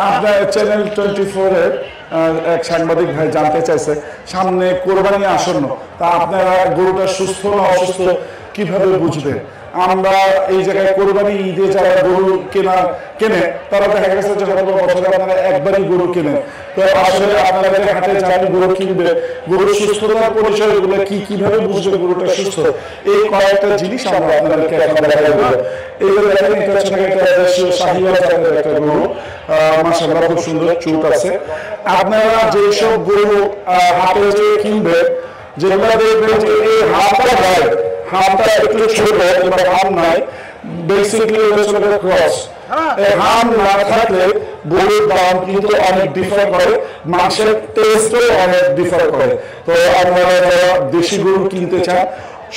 আপনার চ্যানেল 24 এর এক সাংবাদিক ভাই জানতে চাইছে সামনে কোরবানি আসন্ন, তা আপনারা গরুটা সুস্থ না অসুস্থ কিভাবে বুঝবেন? আমরা এই জায়গায় কোরবানি ঈদে যারা গরু কেনে তারা দেখা গেছে যে হয়তো বছরে আপনারা একবারই গরু কেনেন, তো আসলে আপনাদের হাটে যারা গরু কিনবে গরুর সুস্থতার পরিচয়গুলো কিভাবে বুঝবে গরুটা সুস্থ, এই কয়েকটা জিনিস আমরা আপনাদেরকে এখন দেখাবো। এইগুলো দেখেন, এটা হচ্ছে একটা দেশীয় শাহিওয়াল জাতের একটা গরু, মাশাআল্লাহ খুব সুন্দর চুট আছে। আপনারা যেসব গরু হাটে কিনবে যেগুলো দেখবেন যে এই হাটটা হয়, হামটা একটু ছোট কিংবা হাম নাই, বেসিক্যালি হচ্ছে ক্রস। হাম না থাকলে গরুর দাম কিন্তু অনেক ডিফার করে, মাংসের টেস্টও অনেক ডিফার করে। তো আপনারা যারা দেশি গরু কিনতে চান,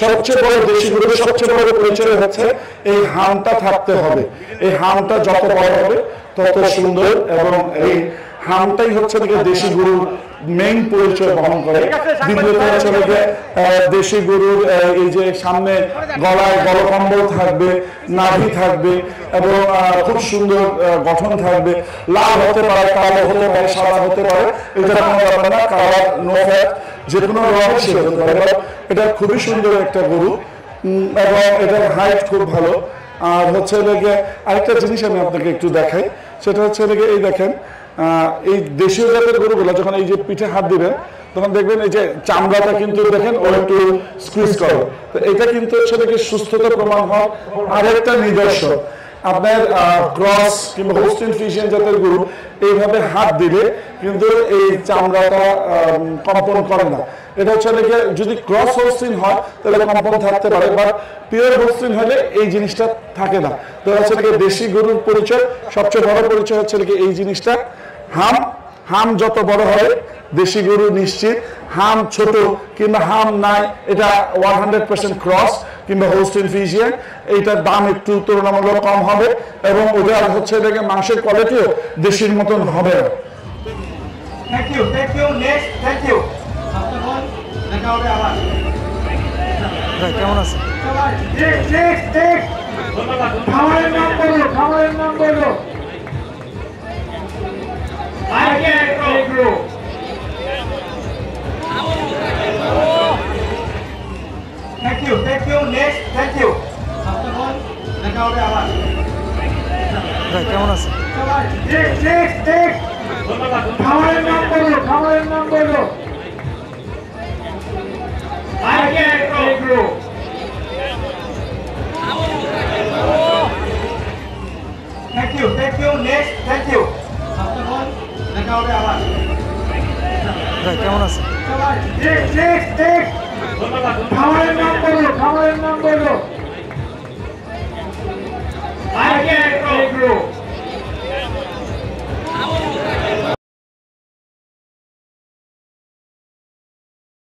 সবচেয়ে বড় দেশি গরুর সবচেয়ে বড় পরিচয় হচ্ছে এই হামটা থাকতে হবে। এই হামটা যত বড় হবে তত সুন্দর, এবং এই হামটাই হচ্ছে দেশি গরুর মেইন পরিচয় বহন করে। দ্বিতীয়ত হচ্ছে দেশি গরুর এই যে সামনে গলায় গলকম্বল থাকবে, নাভি থাকবে এবং খুব সুন্দর গঠন থাকবে। লাল হতে পারে, কালো হতে পারে, সাদা হতে পারে, এটা কোনো ব্যাপার না। কালার নো ফ্যাট, যে কোনো রঙ সে হতে পারে। এটা খুবই সুন্দর একটা গরু এবং এটার হাইট খুব ভালো। আর হচ্ছে আরেকটা জিনিস আমি আপনাকে একটু দেখাই, সেটা হচ্ছে এই দেখেন, এই দেশীয় জাতের গরুগুলো যখন এই যে পিঠে হাত দিবেন তখন দেখবেন এই যে চামড়াটা কিন্তু দেখেন ও একটু স্কুইজ করে, তো এটা কিন্তু হচ্ছে সুস্থতার প্রমাণ হয়। আরেকটা নিদর্শন, আপনার ক্রস কিংবা হোস্টিন ফ্রিজিয়ান জাতের গরু এইভাবে হাত দিলে কিন্তু এই চামড়াটা কম্পন করে না। এটা হচ্ছে যদি ক্রস হোস্টিন হয় তাহলে কম্পন থাকতে পারে, বা পিওর হোস্টিন হলে এই জিনিসটা থাকে না। তো হচ্ছে দেশি গরুর পরিচয় সবচেয়ে বড় পরিচয় হচ্ছে এই জিনিসটা। হাম যত বড় হবে দেশি গরু নিশ্চিত। হাম ছোট কিংবা হাম নাই, এটা 100% ক্রস কিংবা হোস্টিন ফ্রিজিয়ান, এইটার দাম একটু তুলনামূলক কম হবে এবং ওটা হচ্ছে মাংসের কোয়ালিটিও দেশির মতন হবে না। Thank you, thank you, next, thank you. দেখা হবে আবার। কেমন আছে? ধন্যবাদ। খাবারের নাম বলো, খাবারের নাম বলো। Thank you, thank you, next, thank you. দেখা হবে আবার। কেমন আছে? ধন্যবাদ। খাবারের নাম বলো, খাবারের নাম বলো। Thank you, thank you, next, thank you. দেখা হবে আবার। কেমন আছে? ধন্যবাদ। খাবারের নাম বলো, খাবারের নাম বলো।